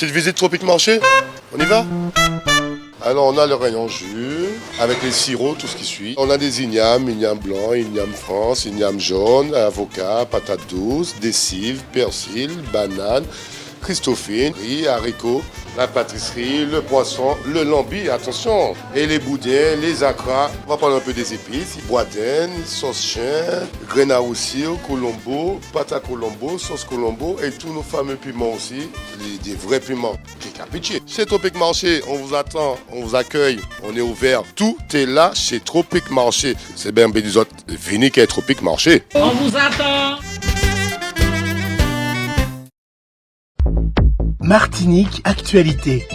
Petite visite Tropique Marché, on y va? Alors on a le rayon jus, avec les sirops, tout ce qui suit. On a des ignames blanc, igname France, igname jaune, avocat, patates douces, des cives, persil, bananes, christophine, riz, haricots, la pâtisserie, le poisson, le lambi, attention, et les boudins, les acras. On va prendre un peu des épices, boudin, sauce chien, graines à roussir, colombo, pâte à colombo, sauce colombo et tous nos fameux piments aussi, des vrais piments. Pitié. Chez Tropique Marché, on vous attend, on vous accueille, on est ouvert. Tout est là chez Tropique Marché. C'est bien des autres, venez qu'à Tropique Marché. On vous attend. Martinique Actualité.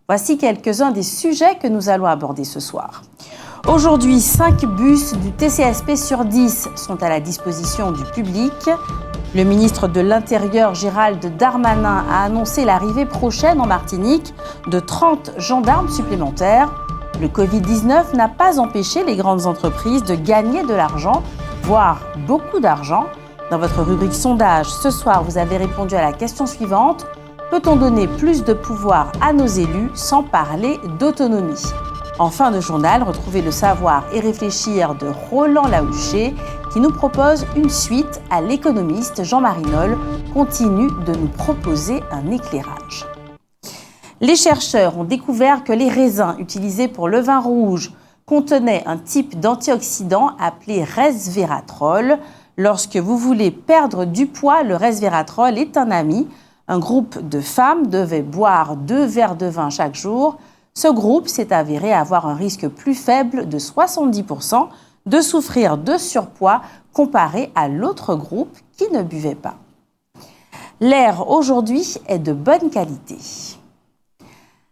Voici quelques-uns des sujets que nous allons aborder ce soir. Aujourd'hui, 5 bus du TCSP sur 10 sont à la disposition du public. Le ministre de l'Intérieur, Gérald Darmanin, a annoncé l'arrivée prochaine en Martinique de 30 gendarmes supplémentaires. Le Covid-19 n'a pas empêché les grandes entreprises de gagner de l'argent, voire beaucoup d'argent. Dans votre rubrique sondage, ce soir, vous avez répondu à la question suivante. Peut-on donner plus de pouvoir à nos élus sans parler d'autonomie? En fin de journal, retrouvez le savoir et réfléchir de Roland Laouché qui nous propose une suite à l'économiste Jean-Marie Nolle continue de nous proposer un éclairage. Les chercheurs ont découvert que les raisins utilisés pour le vin rouge contenaient un type d'antioxydant appelé resveratrol. Lorsque vous voulez perdre du poids, le resveratrol est un ami. Un groupe de femmes devait boire 2 verres de vin chaque jour. Ce groupe s'est avéré avoir un risque plus faible de 70% de souffrir de surpoids comparé à l'autre groupe qui ne buvait pas. L'air aujourd'hui est de bonne qualité.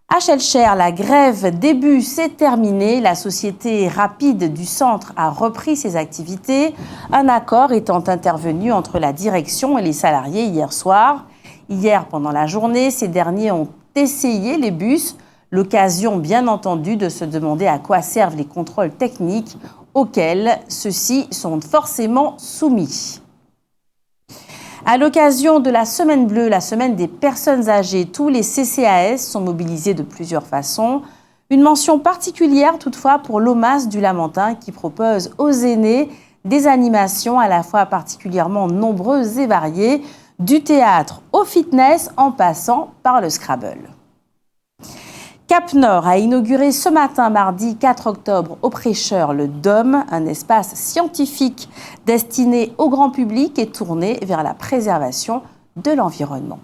À Schœlcher, la grève des bus est terminée. La société rapide du centre a repris ses activités. Un accord étant intervenu entre la direction et les salariés hier soir. Hier, pendant la journée, ces derniers ont essayé les bus. L'occasion, bien entendu, de se demander à quoi servent les contrôles techniques auxquels ceux-ci sont forcément soumis. À l'occasion de la Semaine Bleue, la Semaine des personnes âgées, tous les CCAS sont mobilisés de plusieurs façons. Une mention particulière toutefois pour l'OMAS du Lamentin qui propose aux aînés des animations à la fois particulièrement nombreuses et variées, du théâtre au fitness en passant par le Scrabble. Cap Nord a inauguré ce matin, mardi 4 octobre, au Prêcheur, le DOM, un espace scientifique destiné au grand public et tourné vers la préservation de l'environnement.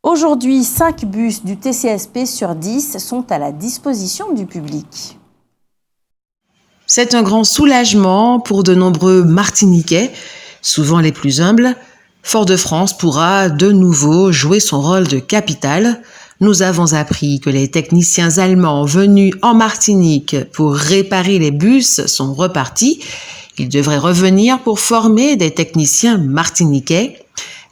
Aujourd'hui, 5 bus du TCSP sur 10 sont à la disposition du public. C'est un grand soulagement pour de nombreux Martiniquais, souvent les plus humbles. Fort-de-France pourra de nouveau jouer son rôle de capitale. Nous avons appris que les techniciens allemands venus en Martinique pour réparer les bus sont repartis. Ils devraient revenir pour former des techniciens martiniquais.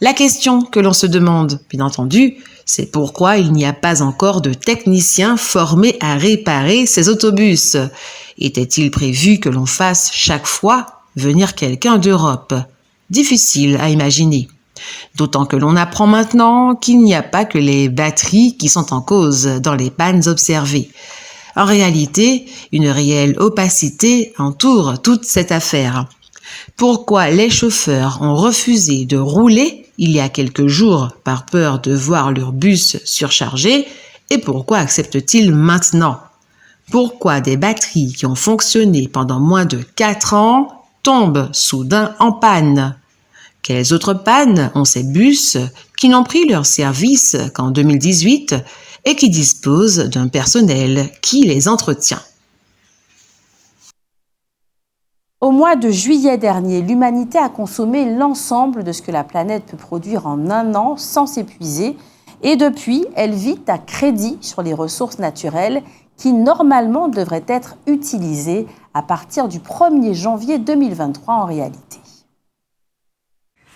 La question que l'on se demande, bien entendu, c'est pourquoi il n'y a pas encore de techniciens formés à réparer ces autobus. Était-il prévu que l'on fasse chaque fois venir quelqu'un d'Europe? Difficile à imaginer. D'autant que l'on apprend maintenant qu'il n'y a pas que les batteries qui sont en cause dans les pannes observées. En réalité, une réelle opacité entoure toute cette affaire. Pourquoi les chauffeurs ont refusé de rouler il y a quelques jours par peur de voir leur bus surchargé et pourquoi acceptent-ils maintenant? Pourquoi des batteries qui ont fonctionné pendant moins de 4 ans tombent soudain en panne? Quelles autres pannes ont ces bus qui n'ont pris leur service qu'en 2018 et qui disposent d'un personnel qui les entretient? Au mois de juillet dernier, l'humanité a consommé l'ensemble de ce que la planète peut produire en un an sans s'épuiser. Et depuis, elle vit à crédit sur les ressources naturelles qui normalement devraient être utilisées à partir du 1er janvier 2023 en réalité.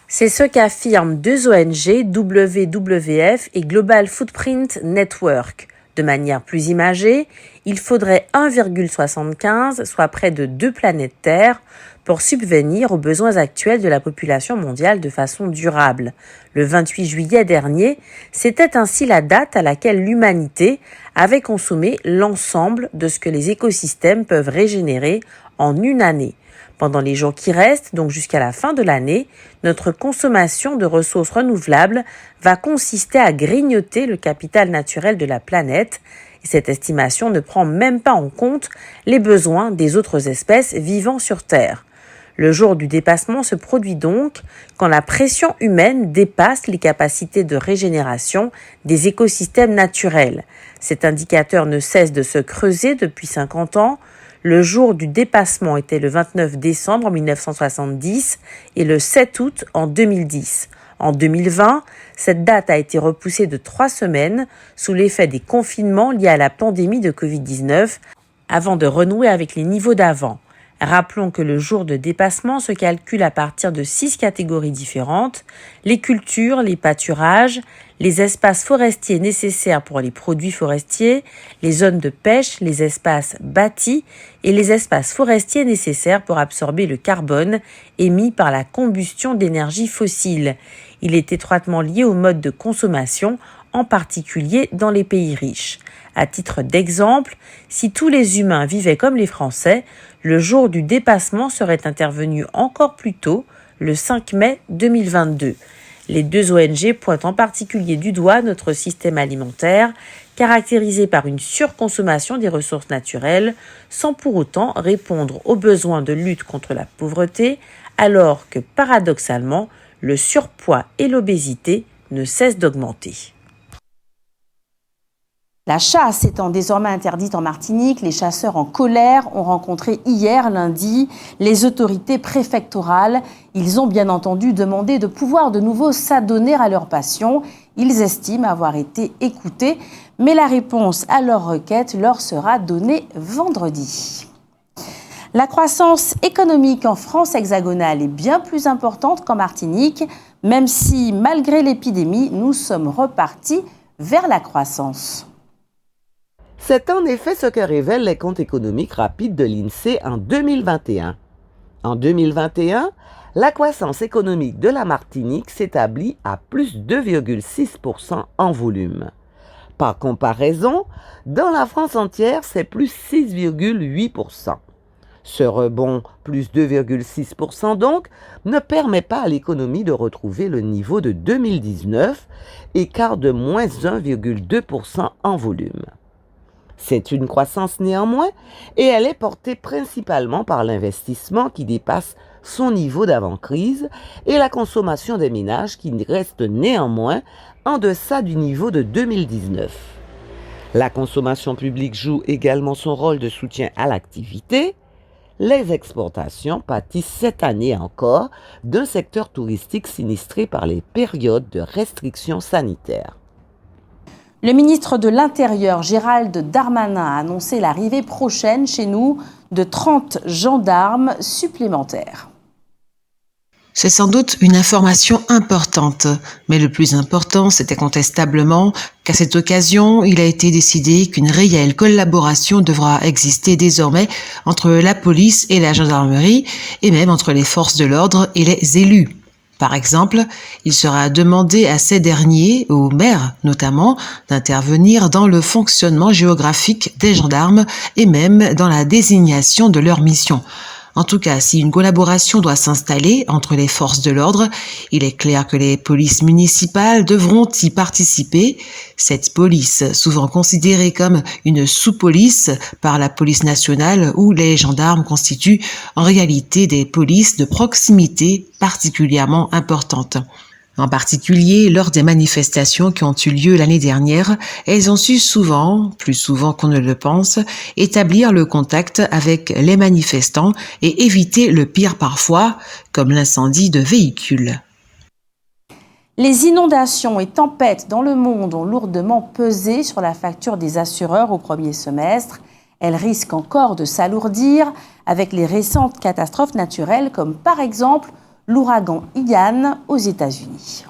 C'est ce qu'affirment 2 ONG, WWF et Global Footprint Network. De manière plus imagée, il faudrait 1,75, soit près de 2 planètes Terre, pour subvenir aux besoins actuels de la population mondiale de façon durable. Le 28 juillet dernier, c'était ainsi la date à laquelle l'humanité avait consommé l'ensemble de ce que les écosystèmes peuvent régénérer en une année. Pendant les jours qui restent, donc jusqu'à la fin de l'année, notre consommation de ressources renouvelables va consister à grignoter le capital naturel de la planète. Et cette estimation ne prend même pas en compte les besoins des autres espèces vivant sur Terre. Le jour du dépassement se produit donc quand la pression humaine dépasse les capacités de régénération des écosystèmes naturels. Cet indicateur ne cesse de se creuser depuis 50 ans. Le jour du dépassement était le 29 décembre 1970 et le 7 août en 2010. En 2020, cette date a été repoussée de 3 semaines sous l'effet des confinements liés à la pandémie de Covid-19 avant de renouer avec les niveaux d'avant. Rappelons que le jour de dépassement se calcule à partir de 6 catégories différentes: les cultures, les pâturages, les espaces forestiers nécessaires pour les produits forestiers, les zones de pêche, les espaces bâtis et les espaces forestiers nécessaires pour absorber le carbone émis par la combustion d'énergie fossile. Il est étroitement lié au mode de consommation, en particulier dans les pays riches. À titre d'exemple, si tous les humains vivaient comme les Français, le jour du dépassement serait intervenu encore plus tôt, le 5 mai 2022. Les deux ONG pointent en particulier du doigt notre système alimentaire, caractérisé par une surconsommation des ressources naturelles, sans pour autant répondre aux besoins de lutte contre la pauvreté, alors que, paradoxalement, le surpoids et l'obésité ne cessent d'augmenter. La chasse étant désormais interdite en Martinique, les chasseurs en colère ont rencontré hier, lundi, les autorités préfectorales. Ils ont bien entendu demandé de pouvoir de nouveau s'adonner à leur passion. Ils estiment avoir été écoutés, mais la réponse à leur requête leur sera donnée vendredi. La croissance économique en France hexagonale est bien plus importante qu'en Martinique, même si, malgré l'épidémie, nous sommes repartis vers la croissance. C'est en effet ce que révèlent les comptes économiques rapides de l'INSEE en 2021. En 2021, la croissance économique de la Martinique s'établit à plus 2,6% en volume. Par comparaison, dans la France entière, c'est plus 6,8%. Ce rebond, plus 2,6% donc, ne permet pas à l'économie de retrouver le niveau de 2019, écart de moins 1,2% en volume. C'est une croissance néanmoins et elle est portée principalement par l'investissement qui dépasse son niveau d'avant-crise et la consommation des ménages qui reste néanmoins en deçà du niveau de 2019. La consommation publique joue également son rôle de soutien à l'activité. Les exportations pâtissent cette année encore d'un secteur touristique sinistré par les périodes de restrictions sanitaires. Le ministre de l'Intérieur, Gérald Darmanin, a annoncé l'arrivée prochaine chez nous de 30 gendarmes supplémentaires. C'est sans doute une information importante, mais le plus important, c'était contestablement qu'à cette occasion, il a été décidé qu'une réelle collaboration devra exister désormais entre la police et la gendarmerie, et même entre les forces de l'ordre et les élus. Par exemple, il sera demandé à ces derniers, aux maires notamment, d'intervenir dans le fonctionnement géographique des gendarmes et même dans la désignation de leurs missions. En tout cas, si une collaboration doit s'installer entre les forces de l'ordre, il est clair que les polices municipales devront y participer. Cette police, souvent considérée comme une sous-police par la police nationale, où les gendarmes constituent en réalité des polices de proximité particulièrement importantes. En particulier, lors des manifestations qui ont eu lieu l'année dernière, elles ont su souvent, plus souvent qu'on ne le pense, établir le contact avec les manifestants et éviter le pire parfois, comme l'incendie de véhicules. Les inondations et tempêtes dans le monde ont lourdement pesé sur la facture des assureurs au premier semestre. Elles risquent encore de s'alourdir avec les récentes catastrophes naturelles comme par exemple l'ouragan Ian aux États-Unis.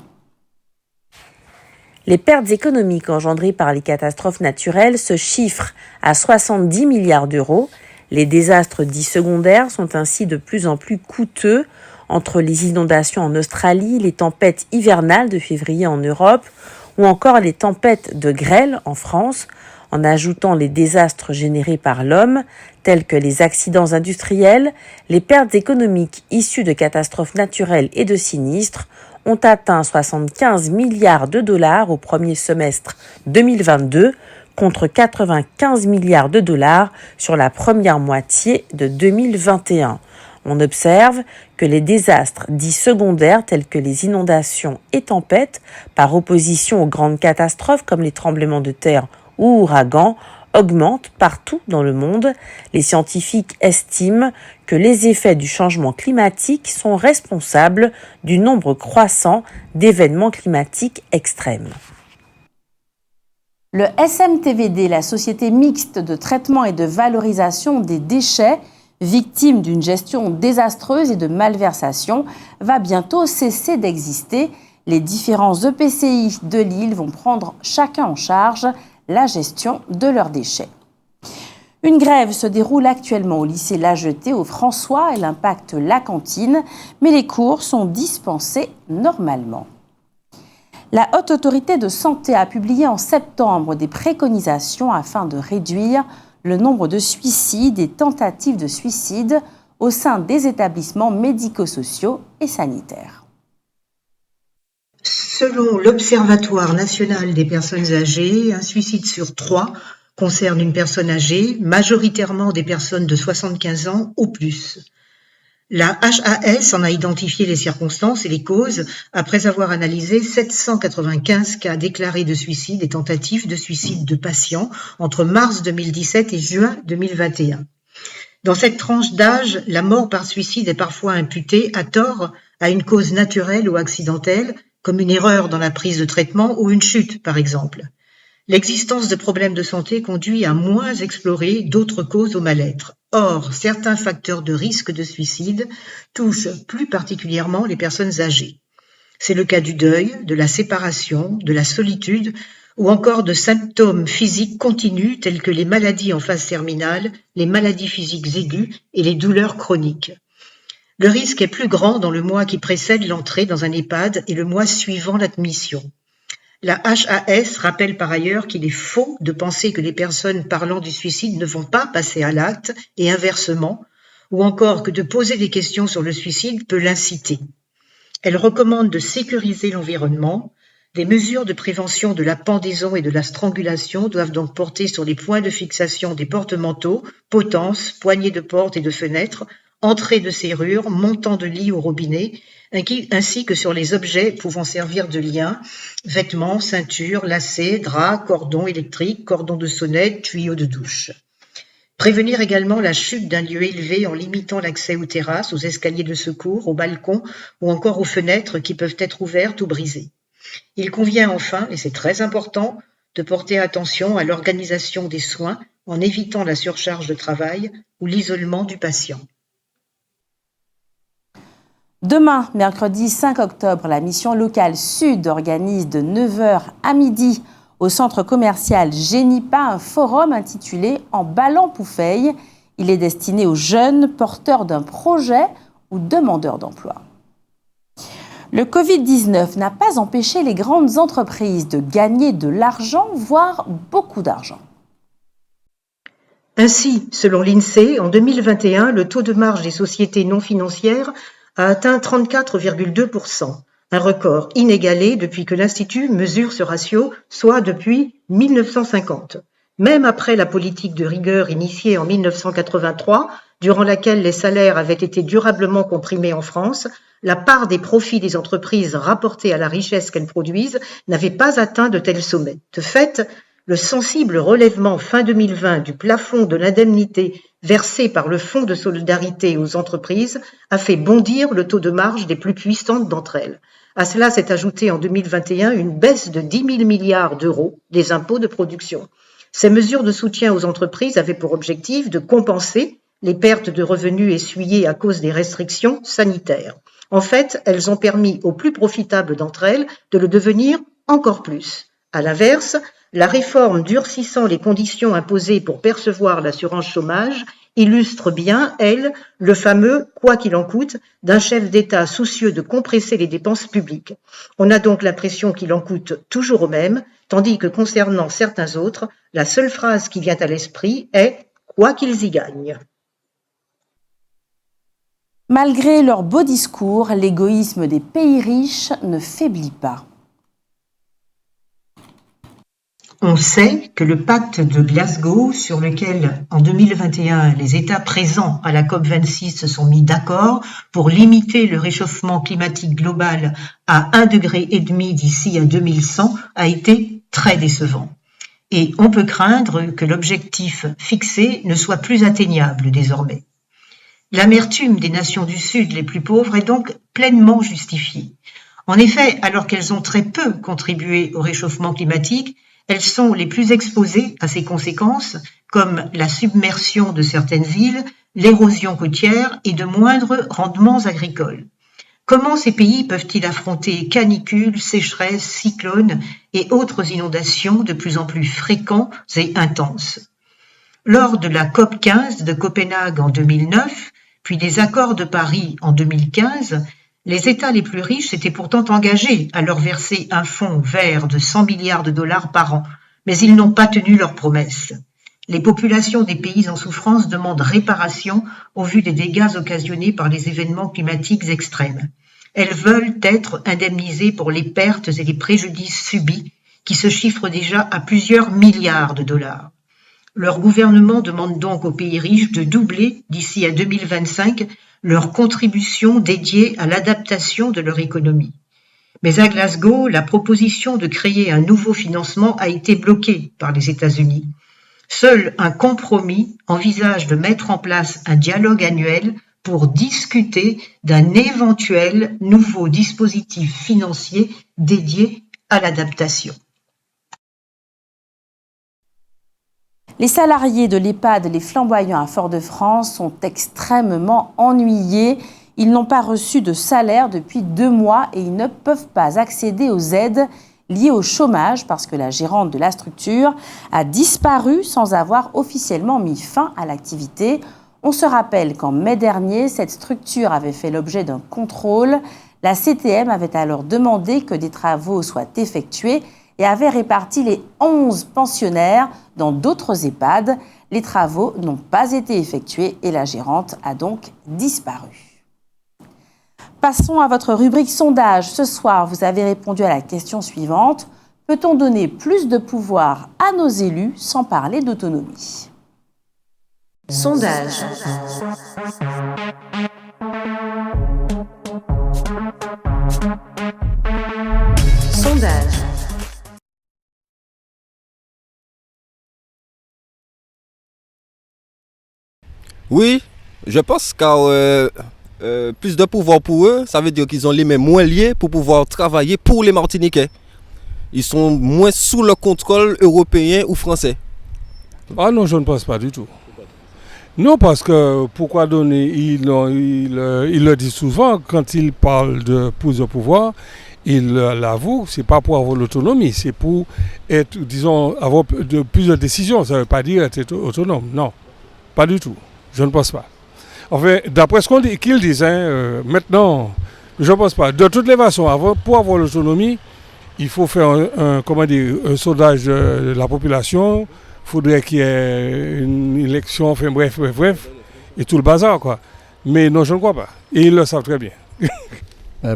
Les pertes économiques engendrées par les catastrophes naturelles se chiffrent à 70 milliards d'euros. Les désastres dits secondaires sont ainsi de plus en plus coûteux, entre les inondations en Australie, les tempêtes hivernales de février en Europe ou encore les tempêtes de grêle en France, en ajoutant les désastres générés par l'homme, tels que les accidents industriels, les pertes économiques issues de catastrophes naturelles et de sinistres ont atteint 75 milliards de dollars au premier semestre 2022 contre 95 milliards de dollars sur la première moitié de 2021. On observe que les désastres dits secondaires tels que les inondations et tempêtes, par opposition aux grandes catastrophes comme les tremblements de terre ou ouragans, augmentent partout dans le monde. Les scientifiques estiment que les effets du changement climatique sont responsables du nombre croissant d'événements climatiques extrêmes. Le SMTVD, la société mixte de traitement et de valorisation des déchets, victime d'une gestion désastreuse et de malversation, va bientôt cesser d'exister. Les différents EPCI de l'île vont prendre chacun en charge la gestion de leurs déchets. Une grève se déroule actuellement au lycée La Jetée au François. Elle impacte la cantine, mais les cours sont dispensés normalement. La Haute Autorité de Santé a publié en septembre des préconisations afin de réduire le nombre de suicides et tentatives de suicide au sein des établissements médico-sociaux et sanitaires. Selon l'Observatoire national des personnes âgées, un suicide sur 3 concerne une personne âgée, majoritairement des personnes de 75 ans ou plus. La HAS en a identifié les circonstances et les causes après avoir analysé 795 cas déclarés de suicide et tentatives de suicide de patients entre mars 2017 et juin 2021. Dans cette tranche d'âge, la mort par suicide est parfois imputée à tort à une cause naturelle ou accidentelle, comme une erreur dans la prise de traitement ou une chute, par exemple. L'existence de problèmes de santé conduit à moins explorer d'autres causes au mal-être. Or, certains facteurs de risque de suicide touchent plus particulièrement les personnes âgées. C'est le cas du deuil, de la séparation, de la solitude ou encore de symptômes physiques continus tels que les maladies en phase terminale, les maladies physiques aiguës et les douleurs chroniques. Le risque est plus grand dans le mois qui précède l'entrée dans un EHPAD et le mois suivant l'admission. La HAS rappelle par ailleurs qu'il est faux de penser que les personnes parlant du suicide ne vont pas passer à l'acte et inversement, ou encore que de poser des questions sur le suicide peut l'inciter. Elle recommande de sécuriser l'environnement. Des mesures de prévention de la pendaison et de la strangulation doivent donc porter sur les points de fixation des porte-manteaux, potences, poignées de portes et de fenêtres, entrée de serrure, montant de lit au robinet, ainsi que sur les objets pouvant servir de lien, vêtements, ceintures, lacets, draps, cordons électriques, cordons de sonnette, tuyaux de douche. Prévenir également la chute d'un lieu élevé en limitant l'accès aux terrasses, aux escaliers de secours, aux balcons ou encore aux fenêtres qui peuvent être ouvertes ou brisées. Il convient enfin, et c'est très important, de porter attention à l'organisation des soins en évitant la surcharge de travail ou l'isolement du patient. Demain, mercredi 5 octobre, la mission locale Sud organise de 9h à midi au centre commercial Génipa un forum intitulé « En ballant Poufeil ». Il est destiné aux jeunes porteurs d'un projet ou demandeurs d'emploi. Le Covid-19 n'a pas empêché les grandes entreprises de gagner de l'argent, voire beaucoup d'argent. Ainsi, selon l'INSEE, en 2021, le taux de marge des sociétés non financières a atteint 34,2%, un record inégalé depuis que l'Institut mesure ce ratio, soit depuis 1950. Même après la politique de rigueur initiée en 1983, durant laquelle les salaires avaient été durablement comprimés en France, la part des profits des entreprises rapportés à la richesse qu'elles produisent n'avait pas atteint de tels sommets. De fait, le sensible relèvement fin 2020 du plafond de l'indemnité versée par le Fonds de solidarité aux entreprises a fait bondir le taux de marge des plus puissantes d'entre elles. À cela s'est ajouté en 2021 une baisse de 10 000 milliards d'euros des impôts de production. Ces mesures de soutien aux entreprises avaient pour objectif de compenser les pertes de revenus essuyées à cause des restrictions sanitaires. En fait, elles ont permis aux plus profitables d'entre elles de le devenir encore plus. À l'inverse, La réforme durcissant les conditions imposées pour percevoir l'assurance chômage illustre bien, elle, le fameux « quoi qu'il en coûte » d'un chef d'État soucieux de compresser les dépenses publiques. On a donc l'impression qu'il en coûte toujours au même, tandis que concernant certains autres, la seule phrase qui vient à l'esprit est « quoi qu'ils y gagnent ». Malgré leurs beaux discours, l'égoïsme des pays riches ne faiblit pas. On sait que le pacte de Glasgow, sur lequel en 2021 les États présents à la COP26 se sont mis d'accord pour limiter le réchauffement climatique global à 1,5 degré d'ici à 2100, a été très décevant. Et on peut craindre que l'objectif fixé ne soit plus atteignable désormais. L'amertume des nations du Sud les plus pauvres est donc pleinement justifiée. En effet, alors qu'elles ont très peu contribué au réchauffement climatique, elles sont les plus exposées à ses conséquences, comme la submersion de certaines îles, l'érosion côtière et de moindres rendements agricoles. Comment ces pays peuvent-ils affronter canicules, sécheresses, cyclones et autres inondations de plus en plus fréquents et intenses? Lors de la COP15 de Copenhague en 2009, puis des accords de Paris en 2015, les États les plus riches s'étaient pourtant engagés à leur verser un fonds vert de 100 milliards de dollars par an, mais ils n'ont pas tenu leurs promesses. Les populations des pays en souffrance demandent réparation au vu des dégâts occasionnés par les événements climatiques extrêmes. Elles veulent être indemnisées pour les pertes et les préjudices subis, qui se chiffrent déjà à plusieurs milliards de dollars. Leur gouvernement demande donc aux pays riches de doubler, d'ici à 2025, leur contribution dédiée à l'adaptation de leur économie. Mais à Glasgow, la proposition de créer un nouveau financement a été bloquée par les États-Unis. Seul un compromis envisage de mettre en place un dialogue annuel pour discuter d'un éventuel nouveau dispositif financier dédié à l'adaptation. Les salariés de l'EHPAD Les Flamboyants à Fort-de-France sont extrêmement ennuyés. Ils n'ont pas reçu de salaire depuis 2 mois et ils ne peuvent pas accéder aux aides liées au chômage parce que la gérante de la structure a disparu sans avoir officiellement mis fin à l'activité. On se rappelle qu'en mai dernier, cette structure avait fait l'objet d'un contrôle. La CTM avait alors demandé que des travaux soient effectués et avait réparti les 11 pensionnaires dans d'autres EHPAD. Les travaux n'ont pas été effectués et la gérante a donc disparu. Passons à votre rubrique sondage. Ce soir, vous avez répondu à la question suivante. Peut-on donner plus de pouvoir à nos élus sans parler d'autonomie ? Sondage. Sondage. Oui, je pense qu'à plus de pouvoir pour eux, ça veut dire qu'ils ont les mains moins liées pour pouvoir travailler pour les Martiniquais. Ils sont moins sous le contrôle européen ou français. Ah non, je ne pense pas du tout. Non, parce que pourquoi donner, il le dit souvent, quand il parle de plus de pouvoir, il l'avoue, c'est pas pour avoir l'autonomie, c'est pour être, disons, avoir plus de décisions. Ça ne veut pas dire être autonome, non, pas du tout. Je ne pense pas. Enfin, d'après ce qu'ils disent, maintenant, je ne pense pas. De toutes les façons, pour avoir l'autonomie, il faut faire un sondage de la population. Il faudrait qu'il y ait une élection, enfin bref, et tout le bazar, quoi. Mais non, je ne crois pas. Et ils le savent très bien.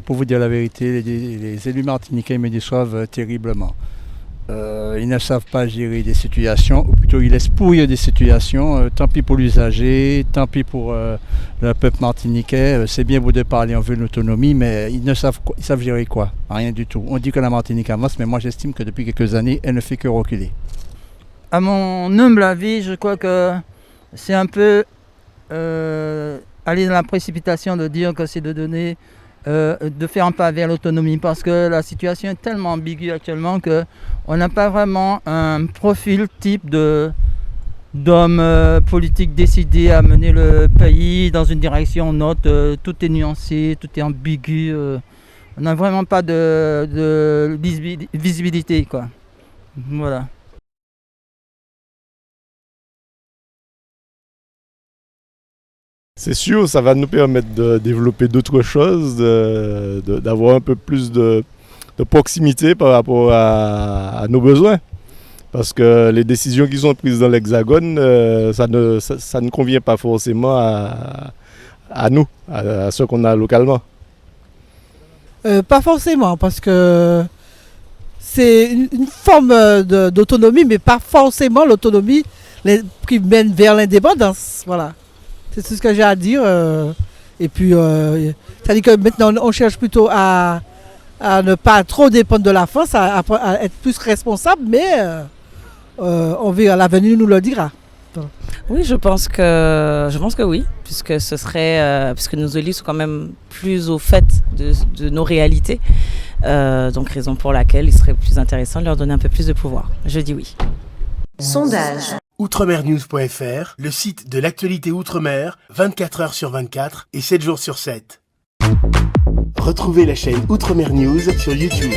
Pour vous dire la vérité, les élus martiniquais me déçoivent terriblement. Ils ne savent pas gérer des situations, ou plutôt ils laissent pourrir des situations. Tant pis pour l'usager, tant pis pour le peuple martiniquais. C'est bien beau de parler, on veut l'autonomie, mais ils savent gérer quoi? Rien du tout. On dit que la Martinique avance, mais moi j'estime que depuis quelques années, elle ne fait que reculer. À mon humble avis, je crois que c'est un peu aller dans la précipitation de dire que c'est de faire un pas vers l'autonomie, parce que la situation est tellement ambiguë actuellement qu'on n'a pas vraiment un profil type d'homme politique décidé à mener le pays dans une direction ou autre. Tout est nuancé, tout est ambigu. On n'a vraiment pas de visibilité, quoi. Voilà. C'est sûr, ça va nous permettre de développer d'autres choses, d'avoir un peu plus de proximité par rapport à nos besoins. Parce que les décisions qui sont prises dans l'Hexagone, ça ne convient pas forcément à nous, à ceux qu'on a localement. Pas forcément, parce que c'est une forme d'autonomie, mais pas forcément l'autonomie qui mène vers l'indépendance. Voilà. C'est tout ce que j'ai à dire. Et puis, c'est-à-dire que maintenant, on cherche plutôt à ne pas trop dépendre de la France, à être plus responsable, mais on verra, l'avenir nous le dira. Oui, je pense que oui, puisque puisque nos élus sont quand même plus au fait de nos réalités. Donc, raison pour laquelle il serait plus intéressant de leur donner un peu plus de pouvoir. Je dis oui. Sondage. Outremernews.fr, le site de l'actualité Outre-mer, 24 heures sur 24 et 7 jours sur 7. Retrouvez la chaîne Outremer News sur YouTube.